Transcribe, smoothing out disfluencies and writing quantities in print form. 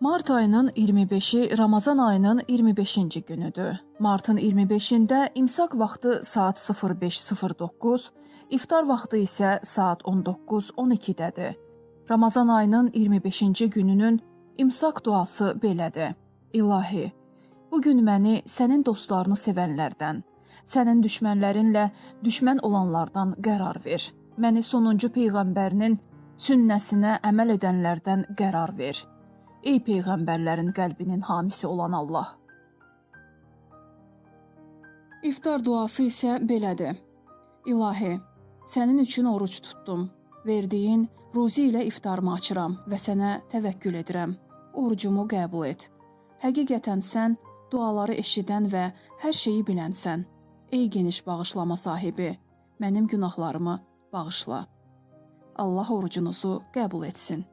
Mart ayının 25-i Ramazan ayının 25-ci günüdür. Martın 25-də imsak vaxtı saat 05:09, iftar vaxtı isə saat 19:12-dədir. Ramazan ayının 25-ci gününün imsak duası belədir. İlahi, bu gün məni sənin dostlarını sevənlərdən, sənin düşmənlərinlə düşmən olanlardan qərar ver. Məni sonuncu peyğəmbərinin sünnəsinə əməl edənlərdən qərar ver. Ey peyğəmbərlərin qəlbinin hamisi olan Allah. İftar duası isə belədir. İlahi, sənin üçün oruç tutdum. Verdiyin ruzi ilə iftarımı açıram və sənə təvəkkül edirəm. Orucumu qəbul et. Həqiqətən sən duaları eşidən və hər şeyi bilənsən. Ey geniş bağışlama sahibi, mənim günahlarımı bağışla. Allah orucunuzu qəbul etsin.